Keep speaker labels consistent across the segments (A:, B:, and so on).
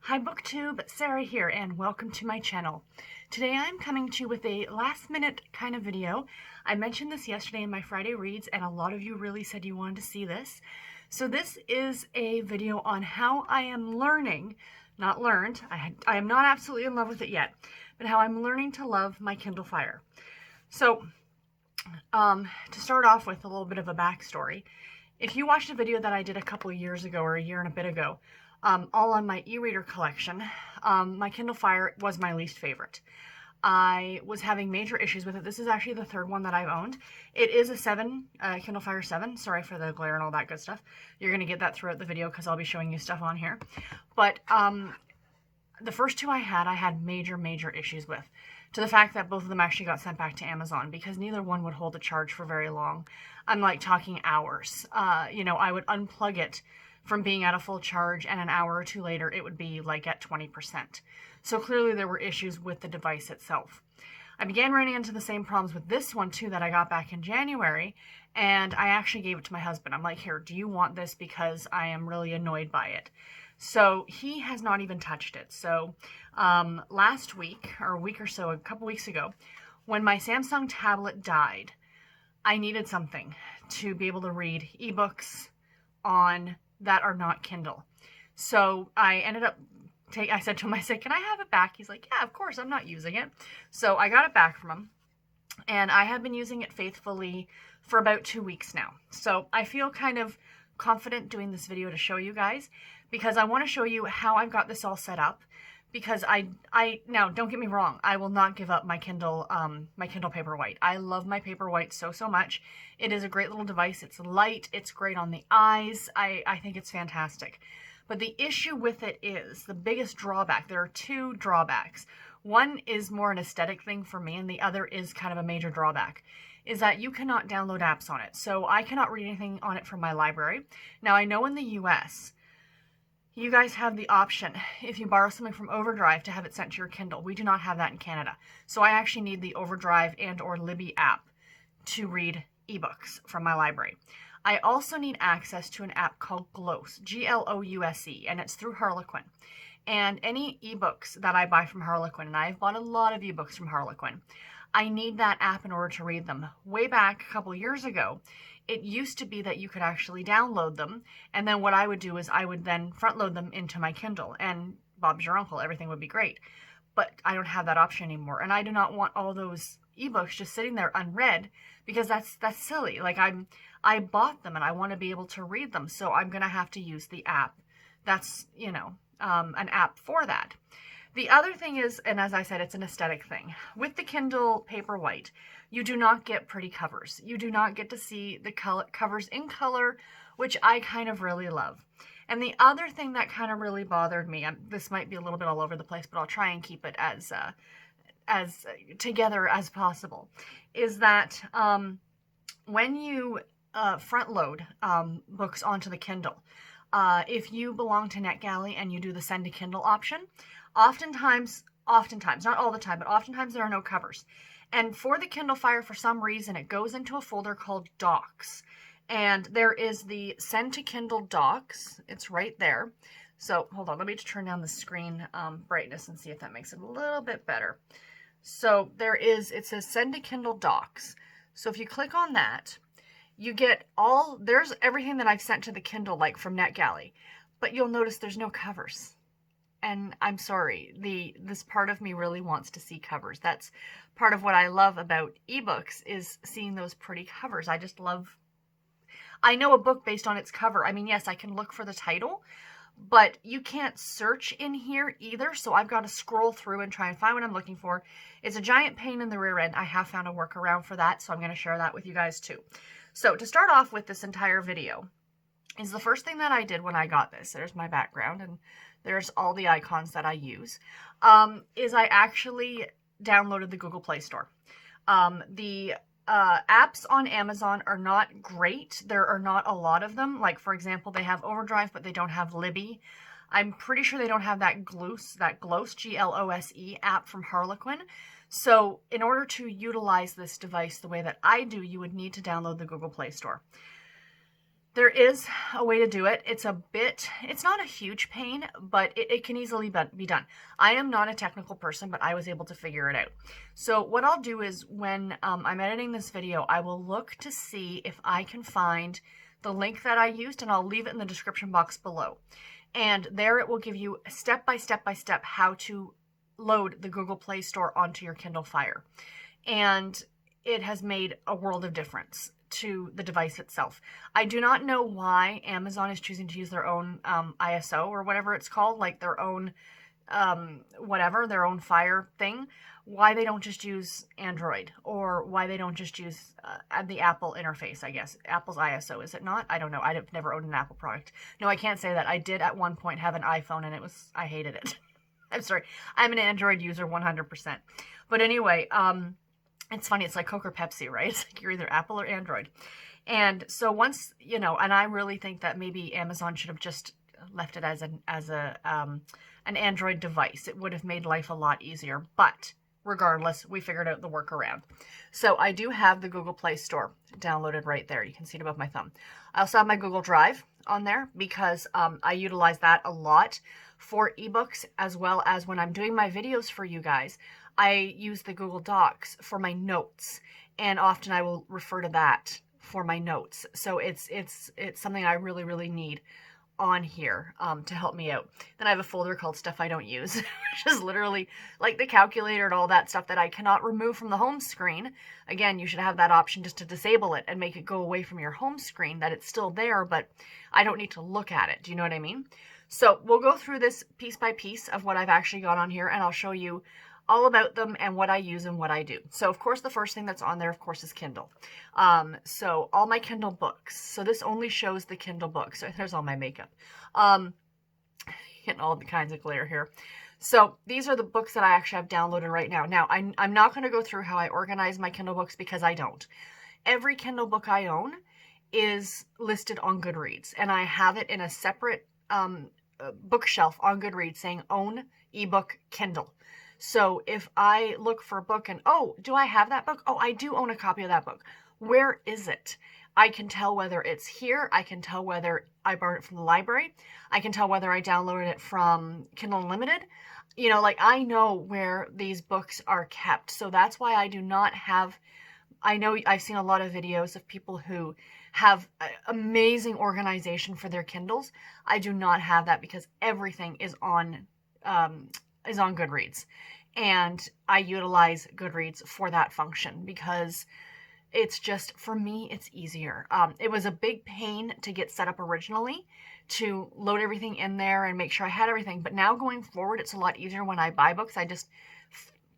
A: Hi BookTube, Sarah here, and welcome to my channel. Today I'm coming to you with a last minute kind of video. I mentioned this yesterday in my Friday Reads, and a lot of you really said you wanted to see this. So this is a video on how I am learning, not learned, I am not absolutely in love with it yet, but how I'm learning to love my Kindle Fire. So to start off with a little bit of a backstory, if you watched a video that I did a couple of years ago or a year and a bit ago, all on my e-reader collection, my Kindle Fire was my least favorite. I was having major issues with it. This is actually the third one that I've owned. It is a 7, Kindle Fire 7. Sorry for the glare and all that good stuff. You're going to get that throughout the video because I'll be showing you stuff on here. But the first two I had major issues with, to the fact that both of them actually got sent back to Amazon because neither one would hold a charge for very long. I'm like talking hours. I would unplug it from being at a full charge, and an hour or two later it would be like at 20%. So clearly there were issues with the device itself. I began running into the same problems with this one too that I got back in January, and I actually gave it to my husband. I'm like, here, do you want this? Because I am really annoyed by it. So he has not even touched it. So last week, or a week or so, a couple weeks ago, when my Samsung tablet died, I needed something to be able to read ebooks on that are not Kindle. So I ended up I said to him, I said, can I have it back? He's like, yeah, of course, I'm not using it. So I got it back from him, and I have been using it faithfully for about 2 weeks now. So I feel kind of confident doing this video to show you guys, because I want to show you how I've got this all set up. Because now, don't get me wrong, I will not give up my Kindle Paperwhite. I love my Paperwhite so much. It is a great little device. It's light. It's great on the eyes. I think it's fantastic. But the issue with it is, the biggest drawback, there are two drawbacks. One is more an aesthetic thing for me, and the other is kind of a major drawback, is that you cannot download apps on it. So I cannot read anything on it from my library. Now, I know in the US, you guys have the option, if you borrow something from Overdrive, to have it sent to your Kindle. We do not have that in Canada. So I actually need the Overdrive and or Libby app to read ebooks from my library. I also need access to an app called Glose, Glouse, and it's through Harlequin. And any ebooks that I buy from Harlequin, and I've bought a lot of ebooks from Harlequin, I need that app in order to read them. Way back a couple years ago, it used to be that you could actually download them, and then what I would do is I would then front load them into my Kindle, and Bob's your uncle, everything would be great. But I don't have that option anymore, and I do not want all those ebooks just sitting there unread, because that's silly. Like, I bought them and I want to be able to read them, so I'm gonna have to use the app. That's, an app for that. The other thing is, and as I said, it's an aesthetic thing. With the Kindle Paperwhite, you do not get pretty covers. You do not get to see the covers in color, which I kind of really love. And the other thing that kind of really bothered me, this might be a little bit all over the place, but I'll try and keep it as together as possible, is that when you front load books onto the Kindle, if you belong to NetGalley and you do the send to Kindle option, oftentimes, not all the time, but oftentimes there are no covers. And for the Kindle Fire, for some reason, it goes into a folder called Docs. And there is the Send to Kindle Docs. It's right there. So hold on, let me just turn down the screen brightness and see if that makes it a little bit better. So it says Send to Kindle Docs. So if you click on that, you get there's everything that I've sent to the Kindle, like from NetGalley. But you'll notice there's no covers. And I'm sorry, this part of me really wants to see covers. That's part of what I love about ebooks, is seeing those pretty covers. I know a book based on its cover. I mean, yes, I can look for the title, but you can't search in here either. So I've got to scroll through and try and find what I'm looking for. It's a giant pain in the rear end. I have found a workaround for that, so I'm going to share that with you guys too. So to start off with this entire video, is the first thing that I did when I got this. There's my background, and there's all the icons that I use, is I actually downloaded the Google Play Store. The apps on Amazon are not great. There are not a lot of them. Like, for example, they have Overdrive, but they don't have Libby. I'm pretty sure they don't have that Glose, Glose app from Harlequin. So in order to utilize this device the way that I do, you would need to download the Google Play Store. There is a way to do it. It's not a huge pain, but it can easily be done. I am not a technical person, but I was able to figure it out. So what I'll do is when I'm editing this video, I will look to see if I can find the link that I used, and I'll leave it in the description box below. And there it will give you step by step how to load the Google Play Store onto your Kindle Fire. And it has made a world of difference to the device itself. I do not know why Amazon is choosing to use their own ISO or whatever it's called, like their own their own Fire thing. Why they don't just use Android, or why they don't just use the Apple interface, I guess. Apple's ISO, is it not? I don't know. I've never owned an Apple product. No, I can't say that. I did at one point have an iPhone, and I hated it. I'm sorry. I'm an Android user 100%. But anyway, it's funny, it's like Coke or Pepsi, right? It's like you're either Apple or Android. And so once, and I really think that maybe Amazon should have just left it as an Android device. It would have made life a lot easier. But regardless, we figured out the workaround. So I do have the Google Play Store downloaded right there. You can see it above my thumb. I also have my Google Drive on there because I utilize that a lot for ebooks, as well as when I'm doing my videos for you guys. I use the Google Docs for my notes, and often I will refer to that for my notes. So it's something I really, really need on here to help me out. Then I have a folder called Stuff I Don't Use, which is literally like the calculator and all that stuff that I cannot remove from the home screen. Again, you should have that option just to disable it and make it go away from your home screen, that it's still there, but I don't need to look at it. Do you know what I mean? So we'll go through this piece by piece of what I've actually got on here, and I'll show you all about them and what I use and what I do. So of course the first thing that's on there, of course, is Kindle. So all my Kindle books. So this only shows the Kindle books. So there's all my makeup. Getting all the kinds of glare here. So these are the books that I actually have downloaded right now. Now I'm not going to go through how I organize my Kindle books because I don't. Every Kindle book I own is listed on Goodreads, and I have it in a separate bookshelf on Goodreads saying own ebook Kindle. So if I look for a book and, oh, do I have that book? Oh, I do own a copy of that book. Where is it? I can tell whether it's here. I can tell whether I borrowed it from the library. I can tell whether I downloaded it from Kindle Unlimited. Like I know where these books are kept. So that's why I do not have, I know I've seen a lot of videos of people who have amazing organization for their Kindles. I do not have that because everything is on Goodreads. And I utilize Goodreads for that function because it's just, for me, it's easier. It was a big pain to get set up originally, to load everything in there and make sure I had everything. But now going forward, it's a lot easier when I buy books. I just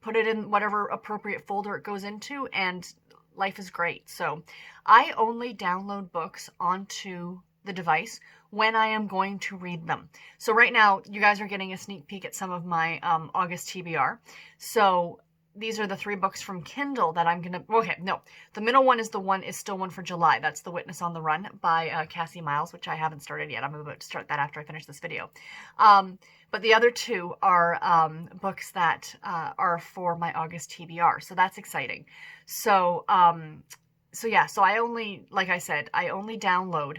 A: put it in whatever appropriate folder it goes into, and life is great. So I only download books onto the device when I am going to read them. So right now, you guys are getting a sneak peek at some of my August TBR. So these are the 3 books from Kindle that I'm gonna, okay, no. The middle one is still one for July. That's The Witness on the Run by Cassie Miles, which I haven't started yet. I'm about to start that after I finish this video. But the other 2 are books that are for my August TBR. So that's exciting. So yeah, so I only, like I said, I only download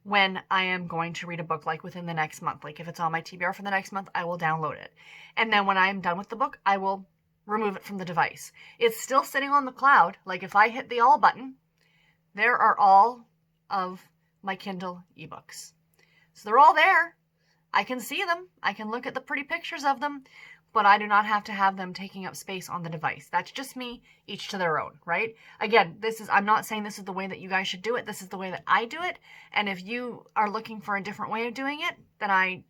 A: when I am going to read a book, like within the next month. Like if it's on my TBR for the next month, I will download it. And then when I am done with the book, I will remove it from the device. It's still sitting on the cloud. Like if I hit the all button, there are all of my Kindle ebooks. So they're all there. I can see them. I can look at the pretty pictures of them, but I do not have to have them taking up space on the device. That's just me, each to their own, right? Again, I'm not saying this is the way that you guys should do it. This is the way that I do it. And if you are looking for a different way of doing it, then I,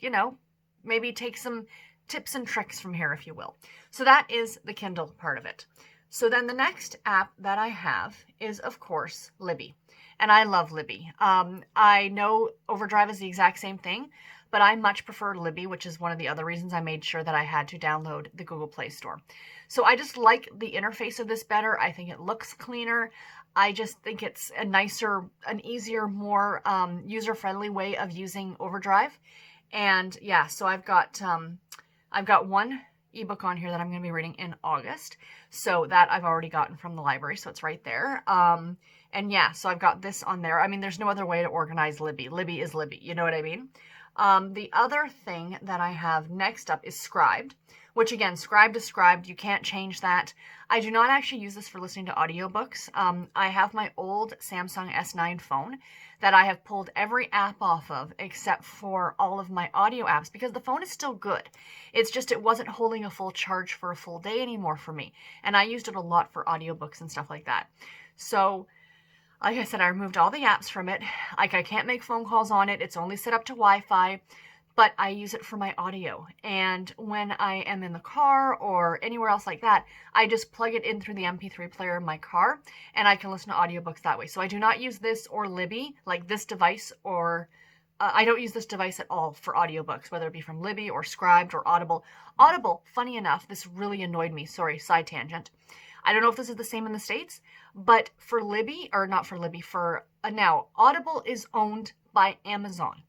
A: maybe take some tips and tricks from here, if you will. So that is the Kindle part of it. So then the next app that I have is, of course, Libby. And I love Libby. I know Overdrive is the exact same thing, but I much prefer Libby, which is one of the other reasons I made sure that I had to download the Google Play Store. So I just like the interface of this better. I think it looks cleaner. I just think it's a nicer, an easier, more user-friendly way of using Overdrive. And yeah, so I've got one ebook on here that I'm going to be reading in August. So that I've already gotten from the library, so it's right there. And yeah, so I've got this on there. I mean, there's no other way to organize Libby. Libby is Libby, you know what I mean? The other thing that I have next up is Scribed, which again, Scribed is Scribed. You can't change that. I do not actually use this for listening to audiobooks. I have my old Samsung S9 phone that I have pulled every app off of except for all of my audio apps because the phone is still good. It's just it wasn't holding a full charge for a full day anymore for me. And I used it a lot for audiobooks and stuff like that. So like I said, I removed all the apps from it. Like I can't make phone calls on it. It's only set up to Wi-Fi, but I use it for my audio. And when I am in the car or anywhere else like that, I just plug it in through the MP3 player in my car and I can listen to audiobooks that way. So I do not use this or Libby, like this device, or I don't use this device at all for audiobooks, whether it be from Libby or Scribed or Audible. Audible, funny enough, this really annoyed me. Sorry, side tangent. I don't know if this is the same in the States, but for Libby, or not for Libby, for now, Audible is owned by Amazon.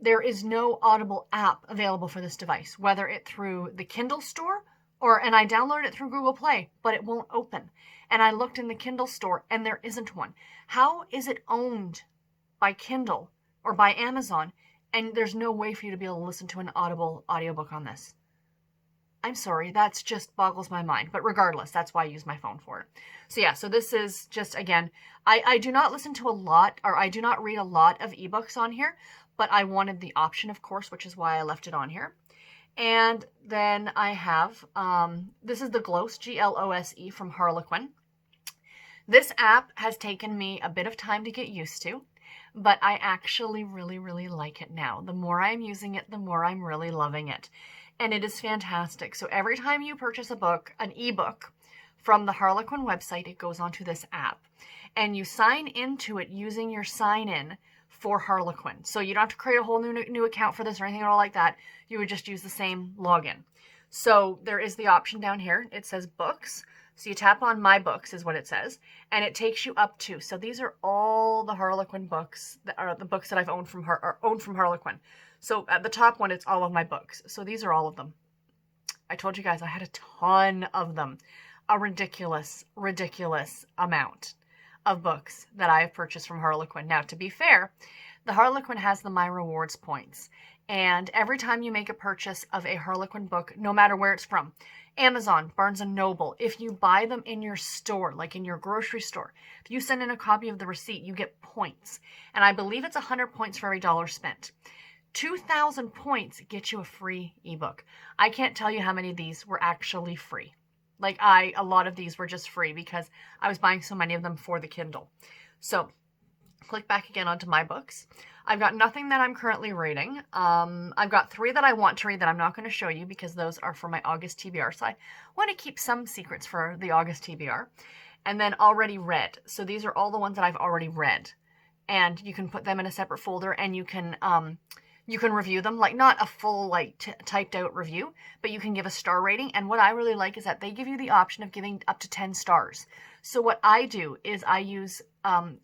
A: There is no Audible app available for this device, whether it through the Kindle store and I downloaded it through Google Play, but it won't open. And I looked in the Kindle store and there isn't one. How is it owned by Kindle or by Amazon and there's no way for you to be able to listen to an Audible audiobook on this? I'm sorry, that's just boggles my mind. But regardless, that's why I use my phone for it. So yeah, so this is just, again, I do not listen to a lot, or I do not read a lot of ebooks on here, but I wanted the option, of course, which is why I left it on here. And then I have, this is the Glose, Glose from Harlequin. This app has taken me a bit of time to get used to, but I actually really, really like it now. The more I'm using it, the more I'm really loving it. And it is fantastic. So every time you purchase a book, an ebook from the Harlequin website, it goes onto this app. And you sign into it using your sign-in for Harlequin. So you don't have to create a whole new account for this or anything at all like that. You would just use the same login. So there is the option down here. It says books. So you tap on My Books is what it says. And it takes you up to. So these are all the Harlequin books, that are the books that I've owned from Harlequin. So at the top one, it's all of my books. So these are all of them. I told you guys I had a ton of them. A ridiculous, ridiculous amount of books that I have purchased from Harlequin. Now, to be fair, the Harlequin has the My Rewards points. And every time you make a purchase of a Harlequin book, no matter where it's from, Amazon, Barnes & Noble, if you buy them in your store, like in your grocery store, if you send in a copy of the receipt, you get points. And I believe it's 100 points for every dollar spent. 2,000 points get you a free ebook. I can't tell you how many of these were actually free. Like a lot of these were just free because I was buying so many of them for the Kindle. So click back again onto My Books. I've got nothing that I'm currently reading. I've got 3 that I want to read that I'm not going to show you because those are for my August TBR. So I want to keep some secrets for the August TBR. And then already read. So these are all the ones that I've already read. And you can put them in a separate folder and you can review them, like not a full typed out review, but you can give a star rating. And what I really like is that they give you the option of giving up to 10 stars. So what I do is I use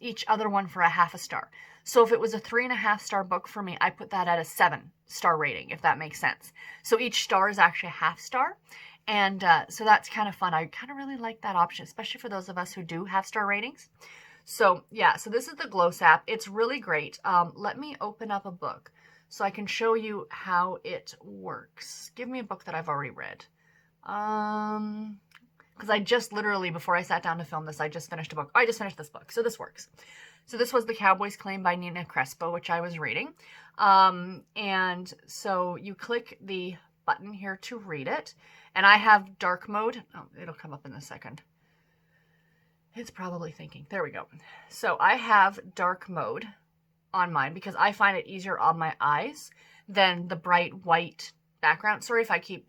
A: each other one for a half a star. So if it was a 3.5 star book for me, I put that at a 7-star rating, if that makes sense. So each star is actually a half star. And so that's kind of fun. I kind of really like that option, especially for those of us who do have star ratings. So yeah, so this is the Glose app. It's really great. Let me open up a book so I can show you how it works. Give me a book that I've already read. Because I just literally, before I sat down to film this, I just finished a book. I just finished this book, so this works. So this was The Cowboy's Claim by Nina Crespo, which I was reading. And so you click the button here to read it. And I have dark mode. Oh, it'll come up in a second. It's probably thinking. There we go. So I have dark mode on mine because I find it easier on my eyes than the bright white background. Sorry if I keep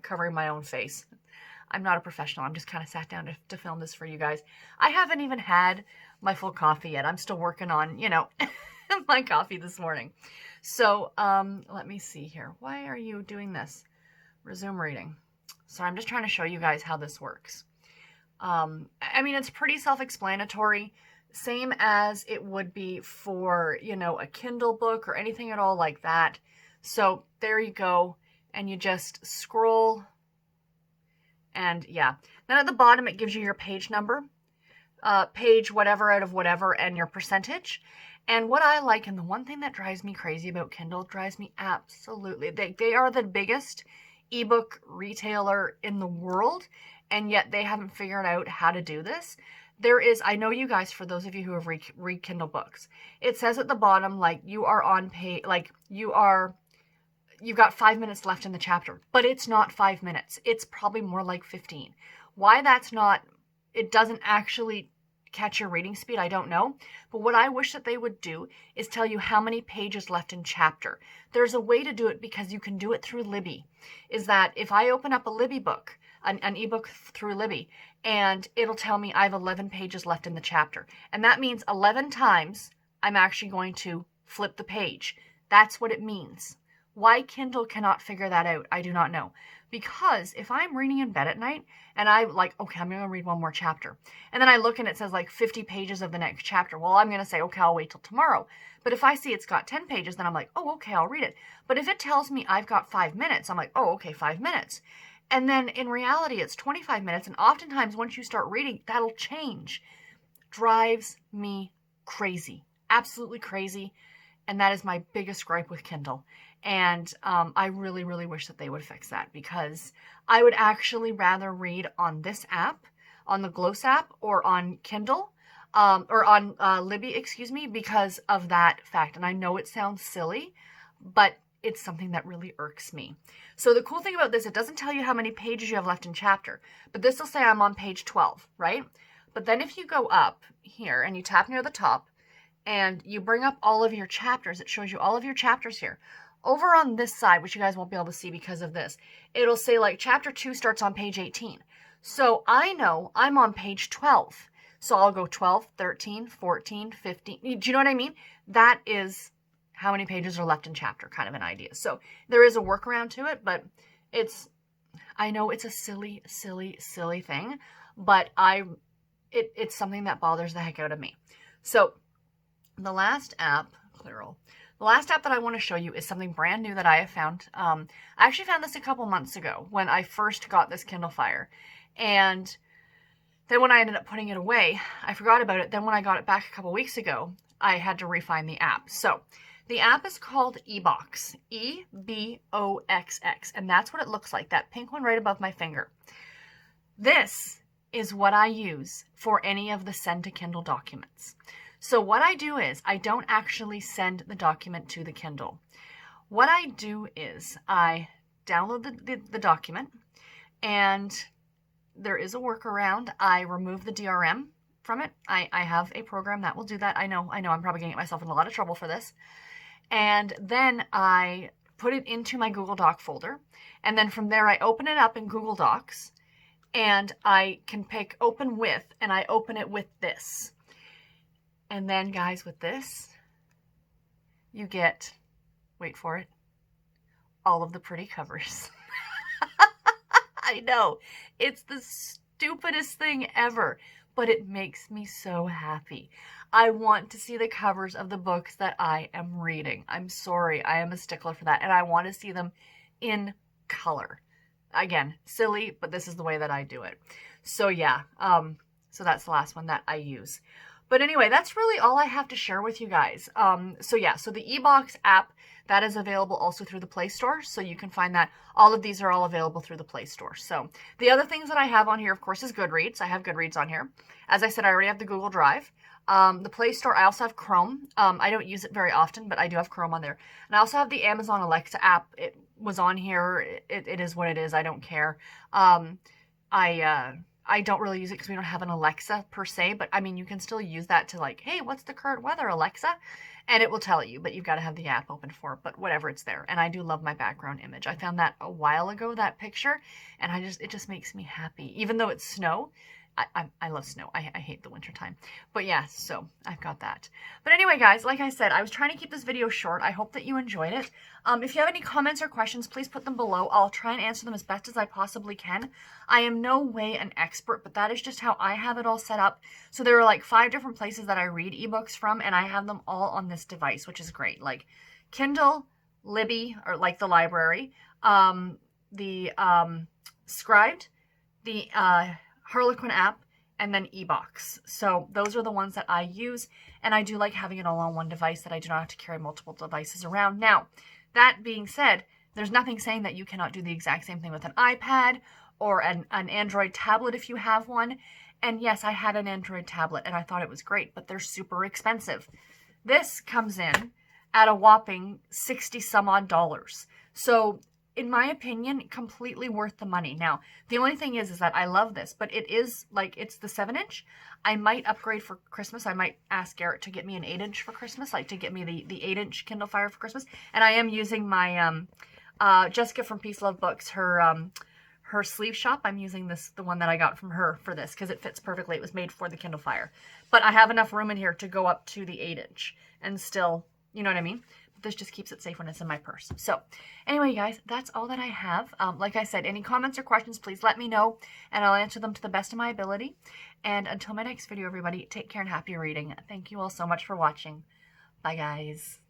A: covering my own face. I'm not a professional. I'm just kind of sat down to film this for you guys. I haven't even had my full coffee yet. I'm still working on, my coffee this morning. So let me see here. Why are you doing this? Resume reading. So I'm just trying to show you guys how this works. I mean, it's pretty self-explanatory. Same as it would be for, a Kindle book or anything at all like that. So there you go. And you just scroll. And yeah. Then at the bottom, it gives you your page number. page whatever out of whatever and your percentage. And what I like, and the one thing that drives me crazy about Kindle, drives me absolutely, they are the biggest ebook retailer in the world, and yet they haven't figured out how to do this. There is, I know you guys, for those of you who have read Kindle books, it says at the bottom, like, you are on page, like, you've got 5 minutes left in the chapter, but it's not 5 minutes. It's probably more like 15. Why that's not, it doesn't actually catch your reading speed, I don't know. But what I wish that they would do is tell you how many pages left in chapter. There's a way to do it because you can do it through Libby. Is that if I open up a Libby book, an ebook through Libby, and it'll tell me I have 11 pages left in the chapter. And that means 11 times I'm actually going to flip the page. That's what it means. Why Kindle cannot figure that out, I do not know. Because if I'm reading in bed at night and I like, okay, I'm going to read one more chapter. And then I look and it says like 50 pages of the next chapter. Well, I'm going to say, okay, I'll wait till tomorrow. But if I see it's got 10 pages, then I'm like, oh, okay, I'll read it. But if it tells me I've got 5 minutes, I'm like, oh, okay, 5 minutes. And then in reality, it's 25 minutes. And oftentimes once you start reading, that'll change. Drives me crazy. Absolutely crazy. And that is my biggest gripe with Kindle. And I really, really wish that they would fix that, because I would actually rather read on this app, on the Glose app, or on Kindle, or on Libby, excuse me, because of that fact. And I know it sounds silly, but it's something that really irks me. So the cool thing about this, it doesn't tell you how many pages you have left in chapter, but this will say I'm on page 12, right? But then if you go up here and you tap near the top and you bring up all of your chapters, it shows you all of your chapters here. Over on this side, which you guys won't be able to see because of this, it'll say like chapter 2 starts on page 18. So I know I'm on page 12. So I'll go 12, 13, 14, 15. Do you know what I mean? That is how many pages are left in chapter, kind of an idea. So there is a workaround to it, but I know it's a silly, silly, silly thing, but it's something that bothers the heck out of me. So the last app, Clearl, the last app that I want to show you is something brand new that I have found. I actually found this a couple months ago when I first got this Kindle Fire. And then when I ended up putting it away, I forgot about it. Then when I got it back a couple weeks ago, I had to refine the app. So the app is called Ebox, Eboxx, and that's what it looks like, that pink one right above my finger. This is what I use for any of the send to Kindle documents. So what I do is I don't actually send the document to the Kindle. What I do is I download the document, and there is a workaround. I remove the DRM from it. I have a program that will do that. I know, I'm probably getting myself in a lot of trouble for this. And then I put it into my Google Doc folder. And then from there, I open it up in Google Docs, and I can pick open with, and I open it with this. And then guys, with this, you get, wait for it, all of the pretty covers. I know, it's the stupidest thing ever, but it makes me so happy. I want to see the covers of the books that I am reading. I'm sorry, I am a stickler for that, and I want to see them in color. Again, silly, but this is the way that I do it. So yeah, so that's the last one that I use. But anyway, that's really all I have to share with you guys. So yeah, so the Ebox app, that is available also through the Play Store. So you can find that. All of these are all available through the Play Store. So the other things that I have on here, of course, is Goodreads. I have Goodreads on here. As I said, I already have the Google Drive. The Play Store, I also have Chrome. I don't use it very often, but I do have Chrome on there. And I also have the Amazon Alexa app. It was on here. It is what it is. I don't care. I don't really use it because we don't have an Alexa per se, but I mean, you can still use that to like, hey, what's the current weather, Alexa? And it will tell you, but you've got to have the app open for it, but whatever, it's there. And I do love my background image. I found that a while ago, that picture, and it just makes me happy. Even though it's snow, I love snow. I hate the winter time. But yeah, so I've got that. But anyway, guys, like I said, I was trying to keep this video short. I hope that you enjoyed it. If you have any comments or questions, please put them below. I'll try and answer them as best as I possibly can. I am no way an expert, but that is just how I have it all set up. So there are like 5 different places that I read ebooks from, and I have them all on this device, which is great. Like Kindle, Libby, or like the library, the Scribed, the Harlequin app, and then Ebox. So those are the ones that I use, and I do like having it all on one device that I do not have to carry multiple devices around. Now, that being said, there's nothing saying that you cannot do the exact same thing with an iPad or an Android tablet if you have one. And yes, I had an Android tablet and I thought it was great, but they're super expensive. This comes in at a whopping 60 some odd dollars. So in my opinion, completely worth the money. Now, the only thing is that I love this, but it is like, it's the 7-inch. I might upgrade for Christmas. I might ask Garrett to get me an 8-inch for Christmas, like to get me the 8-inch Kindle Fire for Christmas. And I am using my Jessica from Peace Love Books, her sleeve shop. I'm using the one that I got from her for this because it fits perfectly. It was made for the Kindle Fire. But I have enough room in here to go up to the 8-inch and still, you know what I mean? But this just keeps it safe when it's in my purse. So anyway, guys, that's all that I have. Like I said, any comments or questions, please let me know and I'll answer them to the best of my ability. And until my next video, everybody, take care and happy reading. Thank you all so much for watching. Bye, guys.